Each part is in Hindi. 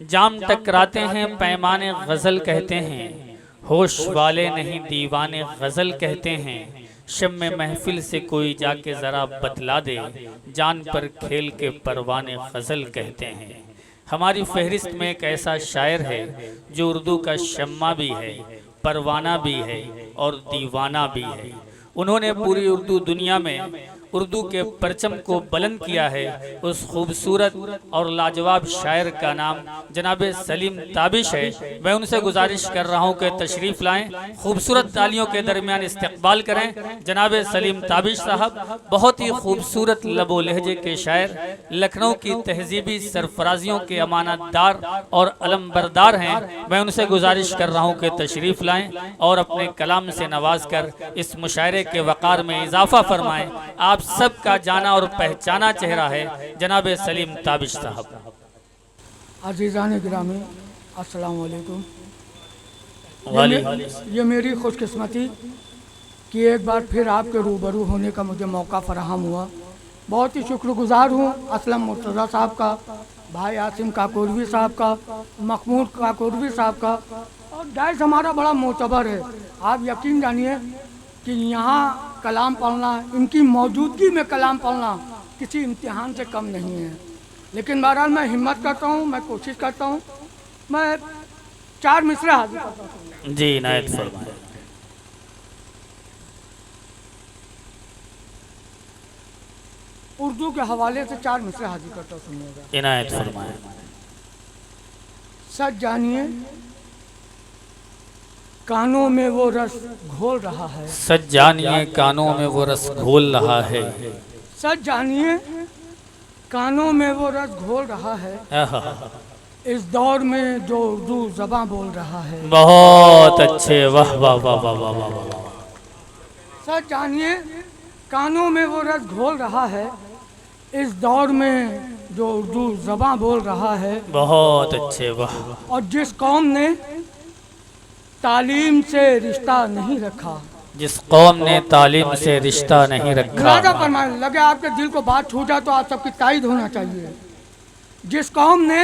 जाम टकराते हैं पैमाने गज़ल कहते हैं, होश वाले नहीं दीवाने गज़ल कहते हैं। शब में महफिल से कोई जाके ज़रा बतला दे, जान पर खेल के परवाने गज़ल कहते हैं। हमारी फहरिस्त में एक ऐसा शायर है जो उर्दू का शम्मा भी है, परवाना भी है और दीवाना भी है। उन्होंने पूरी उर्दू दुनिया में उर्दू के परचम को बुलंद किया है। उस खूबसूरत और लाजवाब शायर का नाम जनाब सलीम ताबिश है। मैं उनसे गुजारिश कर रहा हूं कि तशरीफ़ लाएं, खूबसूरत तालियों के दरमियान इस्तकबाल करें। जनाब सलीम ताबिश साहब बहुत ही खूबसूरत लबो लहजे के शायर, लखनऊ की तहजीबी सरफराजियों के अमानतदार और अलमबरदार हैं। मैं उनसे गुजारिश कर रहा हूँ कि तशरीफ़ लाएँ और अपने कलाम से नवाज कर इस मुशायरे के वक़ार में इजाफा फरमाएँ। आप सबका जाना और पहचाना चेहरा है जनाब सलीम ताबिश साहब। अज़ीज़ान गिरामी अस्सलाम वालेकुम। ये मेरी खुशकिस्मती कि एक बार फिर आपके रूबरू होने का मुझे मौका फराहम हुआ। बहुत ही शुक्रगुजार हूँ असलम मुर्तज़ा साहब का, भाई आसिम काकोरवी साहब का, महमूद काकोरवी साहब का। और डाइस हमारा बड़ा मोतबर है। आप यकीन जानिए कि यहाँ कलाम पढ़ना, इनकी मौजूदगी में कलाम पढ़ना किसी इम्तिहान से कम नहीं है। लेकिन बहरहाल मैं हिम्मत करता हूँ, मैं कोशिश करता हूँ, मैं 4 मिसरे हाजिर करता हूँ। जी इनायत फरमाएं। उर्दू के हवाले से 4 मिसरे हाजिर करता हूँ, सुनिएगा। इनायत फरमाएं। सच जानिए कानों में वो रस घोल रहा है, सच जानिए कानों में वो रस घोल रहा है। सच जानिए कानों में वो रस घोल रहा है, इस दौर में जो उर्दू ज़बां बोल रहा है। बहुत अच्छे, वाह वाह वाह वाह वाह वाह वाह। सच जानिए कानों में वो रस घोल रहा है, इस दौर में जो उर्दू ज़बां बोल रहा है। बहुत अच्छे, वाह। और जिस कौम ने तालीम से रिश्ता नहीं रखा, जिस कौम ने तालीम से रिश्ता नहीं रखा, लगे आपके दिल को बात छू जाए तो आप सबकी ताईद होना चाहिए। जिस कौम ने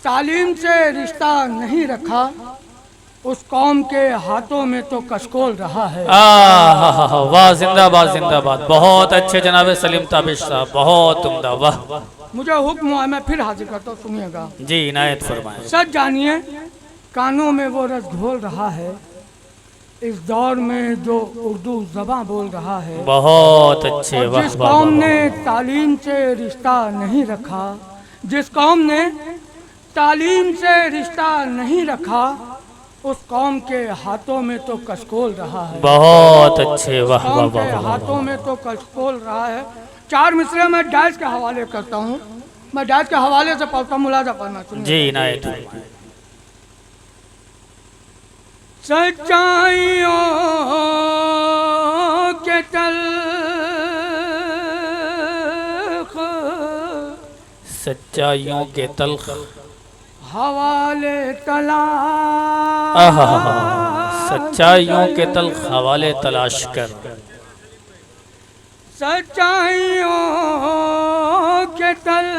तालीम से रिश्ता नहीं रखा, उस कौम के हाथों में तो कशकोल रहा है। वाह, जिंदाबाद जिंदाबाद। बहुत अच्छे जनाब सलीम ताबिश साहब, बहुत उम्दा, वाह। मुझे हुक्म हुआ, मैं फिर हाजिर करता हूँ, सुनिएगा। जी इनायत फरमाएं। सच जानिए कानों में वो रस घोल रहा है, इस दौर में जो उर्दू ज़बां बोल रहा है। बहुत अच्छे, वाह। जिस कौम ने तालीम से रिश्ता नहीं रखा, जिस कौम ने तालीम से रिश्ता नहीं रखा, उस कौम के हाथों में तो कशकोल रहा है। बहुत अच्छे, वाह वाह वाह। हाथों में तो कशकोल रहा है। 4 मिसरे मैं डाइस के हवाले करता हूँ, मैं डाइस के हवाले से पढ़ता हूँ, मुलाजा करना चाहिए। जी इनायत फरमाएं। सच्चाइयों के सच्चाइयों के तल्ख हवाले तलाश, सच्चाइयों के तल्ख हवाले तलाश कर, सच्चाइयों के तल्ख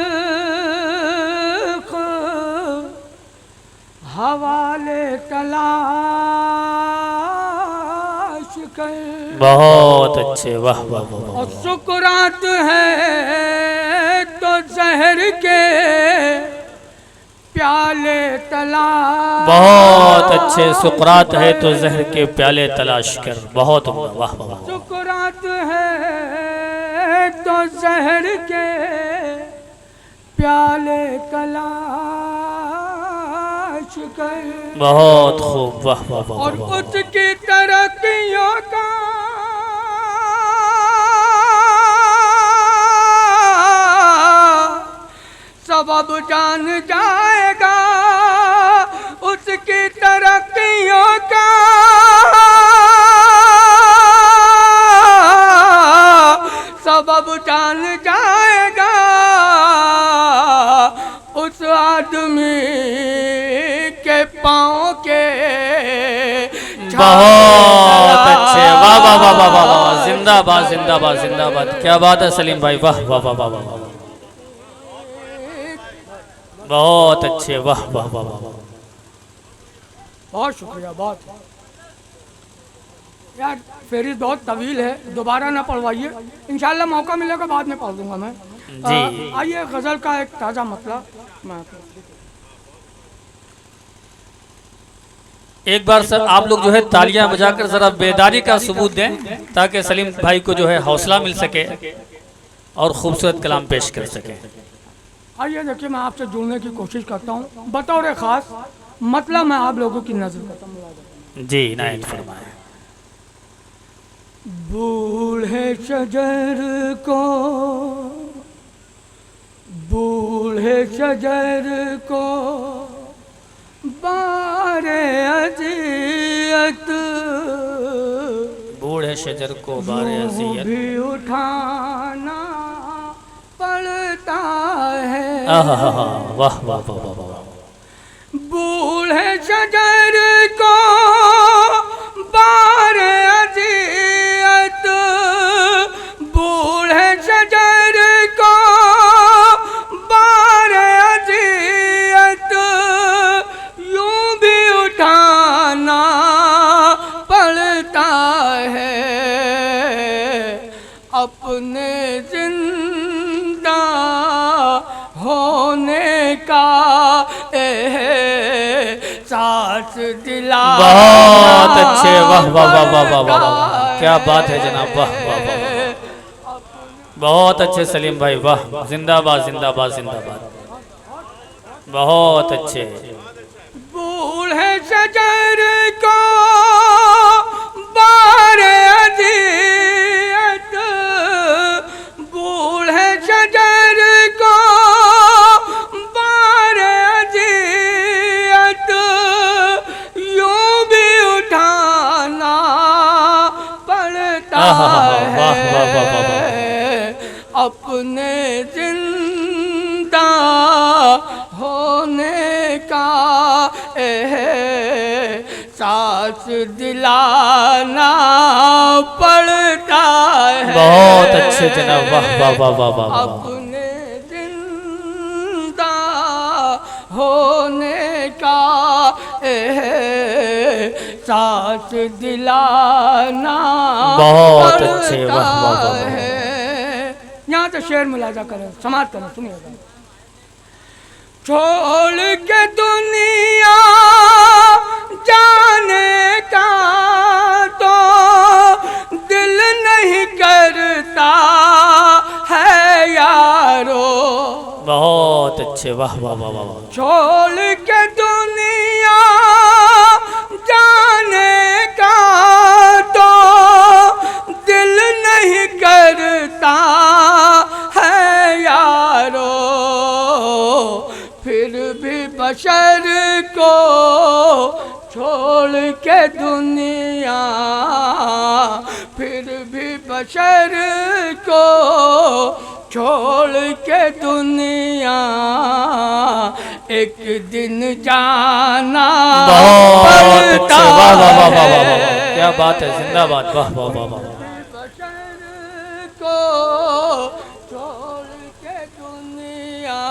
हवाले तलाश कर। बहुत अच्छे, वाह वाह वाह। और सुकरात है तो जहर के प्याले तलाश। बहुत अच्छे, सुकरात है तो जहर के प्याले तलाश कर, बहुत उम्दा, वाह वाह। सुकरात है तो जहर के प्याले तलाश कर। बहुत खूब, वाह वाह वाह। और उसकी तरक्कियों का सबब जान जाएगा, उसकी तरक्कियों का सबब जान जाएगा, उस आदमी के पाँव के। बहुत अच्छे, वाह वाह वाह वाह वाह। जिंदाबाद जिंदाबाद जिंदाबाद, क्या बात है सलीम भाई, वाह वाह वाह वाह वाह। बहुत अच्छे, वाह वाह वाह वाह। बहुत शुक्रिया, बहुत। यार फेरिस्त बहुत तवील है, दोबारा ना पढ़वाइए, इंशाल्लाह मौका मिलेगा बाद में पढ़ दूंगा मैं। जी। आइए गज़ल का एक ताज़ा मतलब मैं एक बार सर आप लोग जो है तालियां बजाकर जरा बेदारी का सबूत दें ताकि सलीम भाई को जो है हौसला मिल सके और खूबसूरत कलाम पेश कर सके। आइए देखिए, मैं आपसे जुड़ने की कोशिश करता हूँ बतौर ख़ास, मतलब मैं आप लोगों की नज़र। जी इनायत फरमाएं। बूढ़े शजर को, बूढ़े शजर को बारे अज़ियत, बूढ़े शजर को बारे अज़ियत भी उठाना पड़ता है। वाह वाह वाह वाह वाह। बूढ़े शजर को बारे अज़ियत, बूढ़े शजर को बारे अज़ियत, यूं भी उठाना पड़ता है। अपने जिंदा होने का एहसास दिला। बहुत अच्छे, वाह वाह वाह वाह वाह वाह वाह, क्या बात है जनाब, वाह वाह वाह, बहुत अच्छे सलीम भाई, वाह, जिंदाबाद जिंदाबाद जिंदाबाद, बहुत अच्छे। बूढ़े शजर को बारे अज़ियत, बूढ़े शजर को बारे अज़ियत, यूं भी उठाना पड़ता है। अपने जिंदा होने का एहसास दिलाना पड़ता है। बहुत अच्छे जनाब, वाह वाह वाह वाह वाह। अपने जिंदा होने का एहसास दिलाना बहुत अच्छे, वाह वाह वाह वाह। है। यहाँ से शेर मुलाजा करें, समाप्त करें, सुनिएगा। छोड़ के दुनिया जाने का तो दिल नहीं करता है यारो। बहुत अच्छे, वाह वाह वाह वाह। छोड़ के दुनिया जाने का तो दिल नहीं करता है यारो। फिर भी बशर को छोड़ के दुनिया, फिर भी बशर को छोड़ के दुनिया एक दिन जाना पड़ता है। वाह वाह वाह वाह वाह, क्या बात है, जिंदाबाद, वाह वाह वाह वाह। बशर को छोड़ के दुनिया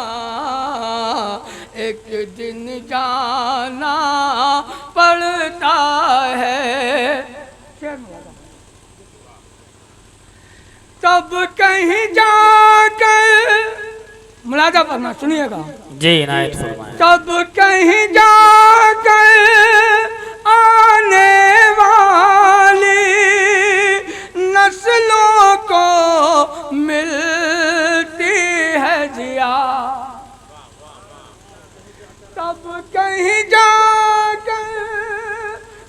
एक दिन जाना पड़ता है। तब कहीं जाकर मुलाजा पढ़ना, सुनिएगा। जी इनायत फरमाएं। तब कहीं जाकर आने वाली नस्लों को मिलती है जिया। तब कहीं जाकर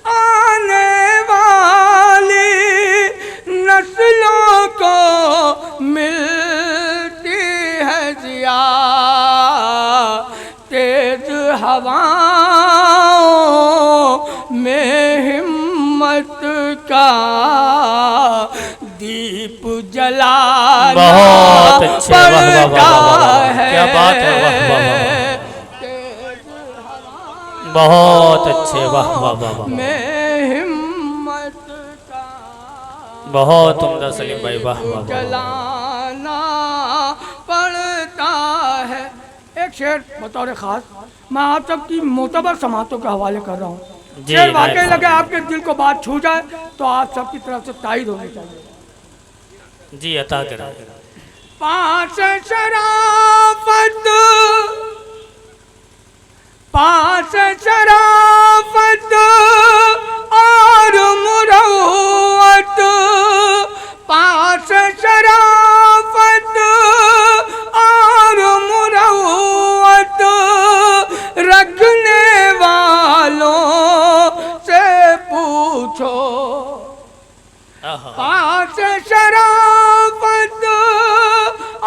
आने वाली नस्लों को मिलती है जिया। तेज हवाओं में हिम्मत का दीप जलाना बहुत अच्छे, वाह वाह वाह पड़ता वाह, है। क्या बात है, वाह वाह वाह। बहुत अच्छे, वाह वाह वाह वाह, में हिम्मत का बहुत उम्दा सलीम भाई, वाह वाह वाह। जलाना पड़ता है। एक शेर बतौर खास मैं आप सबकी मोतबर समातों के हवाले कर रहा हूँ। जी, शेर वाकई नायब लगे आपके दिल को बात छू जाए तो आप सबकी तरफ से तायद होनी चाहिए। जी अता करें। पास शराफत, पास शराफत और मुरव्वत, पास शराफत और मुरव्वत रखने वालों से पूछो। पास शराफत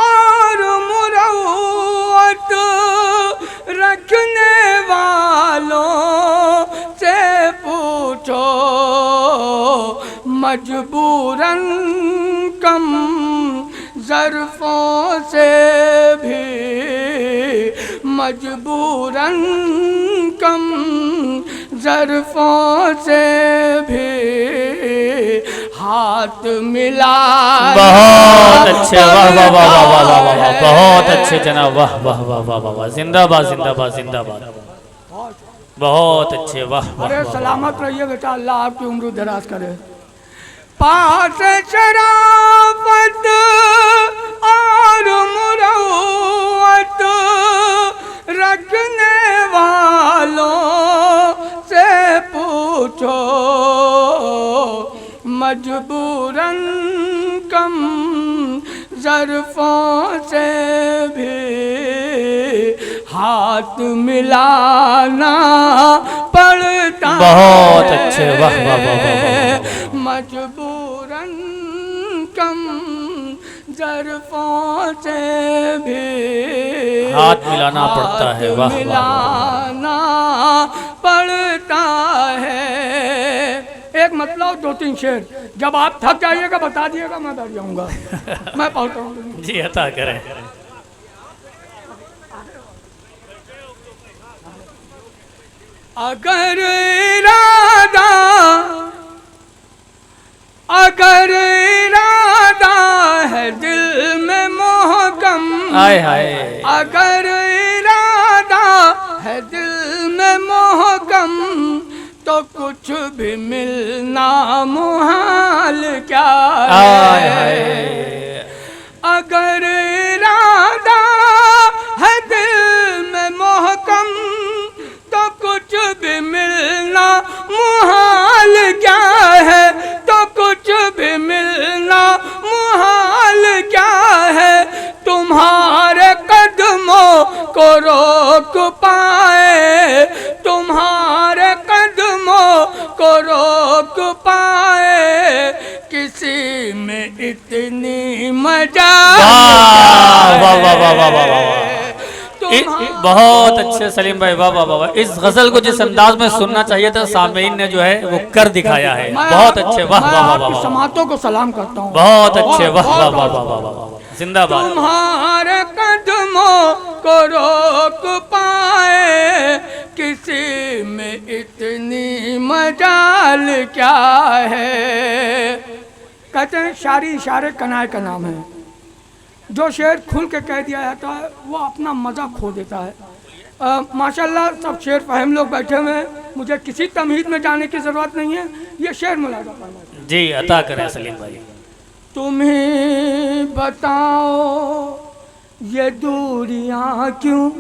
और मुरव्वत रखने वालों से पूछो। मजबूरन कम ज़र्फ़ों से भी, मजबूरन कम ज़र्फ़ों से भी हाथ मिला। बहुत अच्छे, वाह वाह वाह वाह वाह वाह वाह वाह, बहुत अच्छे जनाब, वाह वाह वाह वाह वाह वाह, जिंदाबाद जिंदाबाद जिंदाबाद, बहुत अच्छे, वाह वाह। अरे सलामत रहिए बेटा, अल्लाह आपकी उम्र दराज करे। पास शराफत और मुरव्वत रखने वालों से पूछो। मजबूरन कम ज़र्फ़ों से भी हाथ मिलाना पड़ता। बहुत अच्छे, वाह वाह वाह वाह। मजबूरन कम ज़र्फ़ों से भी हाथ मिलाना पड़ता है, वाह मिलाना पड़ता है। एक मतलब 2-3 शेर, जब आप थक जाइएगा बता दिएगा, मैं बैठ जाऊंगा। मैं पहुंचता हूँ। जी अता करें। अगर इरादा, अगर इरादा है दिल में मोहकम, आय हाय, अगर इरादा है दिल में मोहकम तो कुछ भी मिलना मुहाल क्या है। अगर इरादा है दिल में मोहकम तो कुछ भी मिलना मुहाल क्या है, तो कुछ भी मिलना मुहाल क्या है। तुम्हारे कदमों को रोक पाए, तुम्हारे कदमों को रोक पाए किसी में इतनी मजा। वाह वाह वाह वाह वाह वाह वाह, बहुत अच्छे सलीम भाई, वाह वाह वाह। इस गजल को जिस अंदाज में सुनना चाहिए था सामीन ने जो है वो कर दिखाया है। बहुत अच्छे, वाह वाह वाह वाह। समातों को सलाम करता हूँ, बहुत अच्छे, वाह वाह वाह वाह वाह वाह, जिंदाबाद। तुम्हारे कदमों को रोक पाए किसी में इतनी मजाल क्या है। कहते हैं शायरी इशारे कनाए का नाम है। जो शेर खुल के कह दिया जाता है वो अपना मज़ा खो देता है। माशाल्लाह सब शेर फहम लोग बैठे हुए हैं, मुझे किसी तमहीद में जाने की ज़रूरत नहीं है। ये शेर मुलाज़ा करना। जी अता करें सलीम भाई। तुम्हें बताओ ये दूरियां क्यों,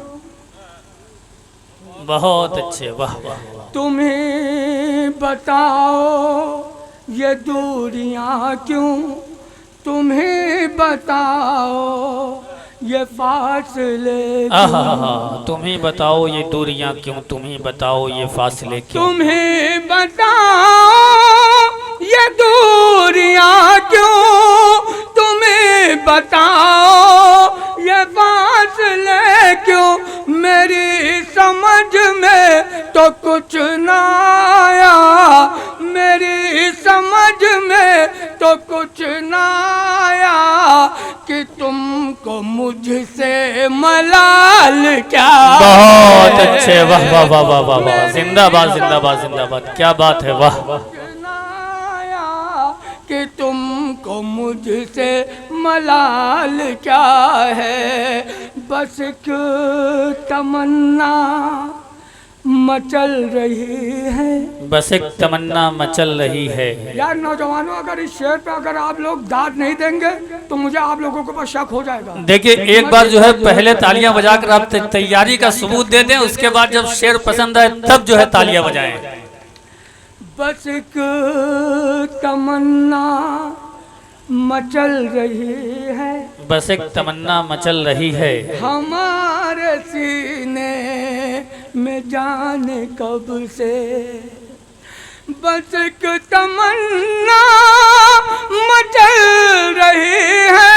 बहुत अच्छे, वाह वाह वाह। तुम्हें बताओ ये दूरियां क्यों, तुम्हें बताओ ये फासले क्यों, तुम ही बताओ ये दूरियां क्यों, तुम ही बताओ ये फासले क्यों, तुम्हें बताओ ये दूरियां क्यों, तुम्हें बताओ ये फासले क्यों। मेरी समझ में तो कुछ ना आया, मेरी समझ में तो कुछ ना आया कि तुमको मुझसे मलाल क्या। बहुत अच्छे, वाह वाह वाह वाह वाह वाह, जिंदाबाद जिंदाबाद जिंदाबाद, क्या बात है, वाह। कि तुमको मुझसे मलाल क्या है। बस एक तमन्ना मचल रही है। बस एक तमन्ना मचल रही है। यार नौजवानों, अगर इस शेर पे अगर आप लोग दाद नहीं देंगे तो मुझे आप लोगों के ऊपर शक हो जाएगा। देखिए, एक बार जो है पहले तालियां बजाकर आप तैयारी का सबूत दे दें, उसके बाद जब शेर पसंद आए तब जो है तालियां बजाएं। बस एक तमन्ना मचल रही है। बस एक तमन्ना मचल रही है। हमारे सीने में जाने कब से। बस एक तमन्ना मचल रही है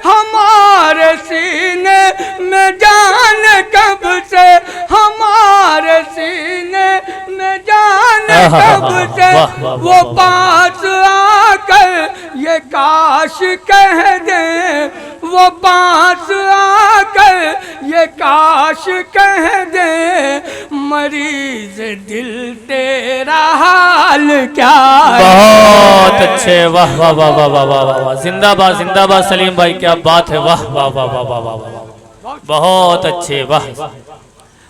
हमारे सीने में जाने कब से। हमारे सीने में जाने कब से। वो पास आकर ये काश कह दे। वो पास आकर ये काश कह दे। मरीज दिल तेरा हाल क्या है। बहुत अच्छे, वाह वाह वाह वाह वाह वाह वाह, जिंदाबाद जिंदाबाद सलीम भाई, क्या बात है, वाह वाह वाह वाह वाह वाह वाह, बहुत अच्छे, वाह।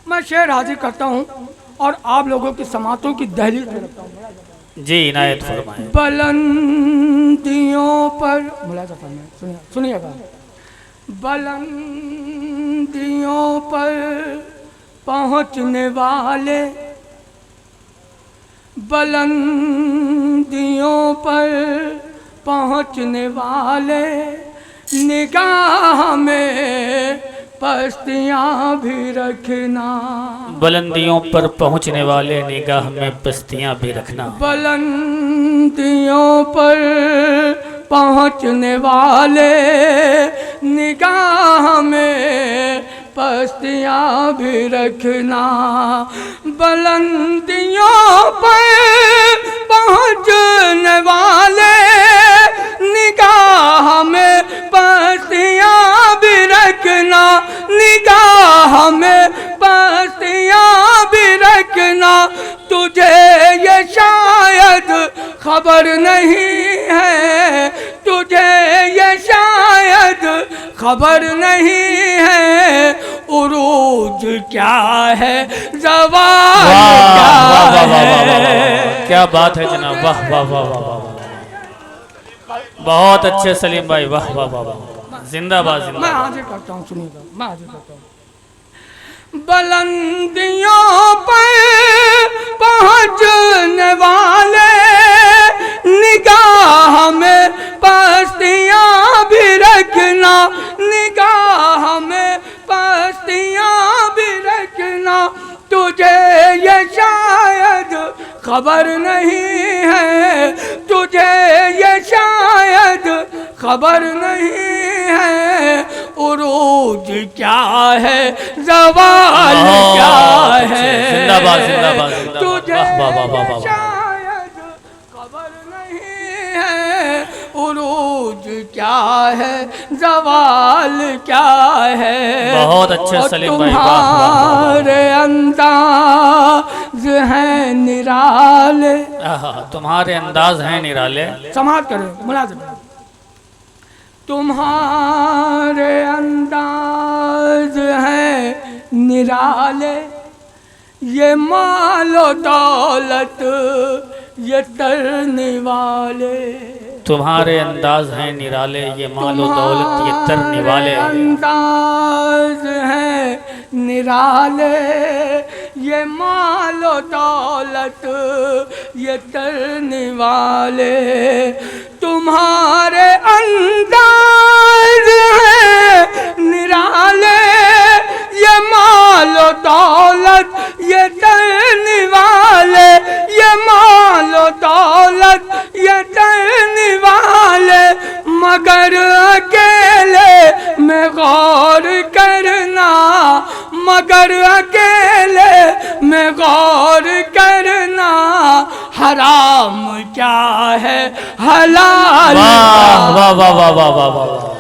मैं शेर हाजिर करता हूँ और आप लोगों की समातों की दहलीज पे रखता हूँ। जी इनायत फरमाएं। बुलंदियों पर मुलाजा फरमाएं, सुनिएगा। बुलंदियों पर पहुँचने वाले, बुलंदियों पर पहुँचने वाले, निगाह में पस्तियाँ भी रखना। बुलंदियों पर पहुंचने वाले निगाह में पस्तियां भी रखना। बुलंदियों पर पहुँचने वाले, निगाह में पस्तियाँ भी रखना। बुलंदियों पर पहुँचने वाले, निगाह में पस्तियाँ भी रखना। निगाह में पस्तियाँ भी रखना। तुझे ये शायद खबर नहीं है। तुझे ये शायद खबर नहीं है। उरूज क्या है, ज़वाल क्या है। क्या बात है जनाब, वाह वाह वाह वाह वाह, बहुत अच्छे सलीम भाई, वाह वाह वाह वाह, जिंदाबाद मैं जिंदाबाद। हाजिर करता हूँ, सुनिएगा, मैं हाजिर करता हूँ। बुलंदियों पर पहुँचने वाले, निगाह में पस्तियाँ भी रखना। निगाह में पस्तियाँ भी रखना। तुझे ये शायद खबर नहीं है। तुझे ये शायद खबर नहीं है। उरूज क्या है, ज़वाल क्या है। जिंदाबाद जिंदाबाद जिंदाबाद, तुझे वाह वाह वाह वाह वाह। शायद खबर नहीं है। उरूज क्या है, ज़वाल क्या है। बहुत अच्छे सलीम भाई, वाह वाह वाह। तुम्हारे अंदाज हैं निराले। तुम्हारे अंदाज हैं निराले। समाज करें, मुलाज़िम। तुम्हारे अंदाज हैं निराले, ये मालो दौलत ये तरने वाले। तुम्हारे अंदाज हैं निराले, ये मालो दौलत ये तरने वाले। अंदाज हैं निराले, ये मालो दौलत ये तरने वाले। तुम्हारे अंदाज हैं निराले, ये मालो दौलत ये तरने वाले। ये मालो दौलत ये तरने वाले। मगर अकेले में गौर करना। मगर अकेले में गौर करना। हराम क्या है, हलाल वाह वाह वाह वाह वाह वाह वाह।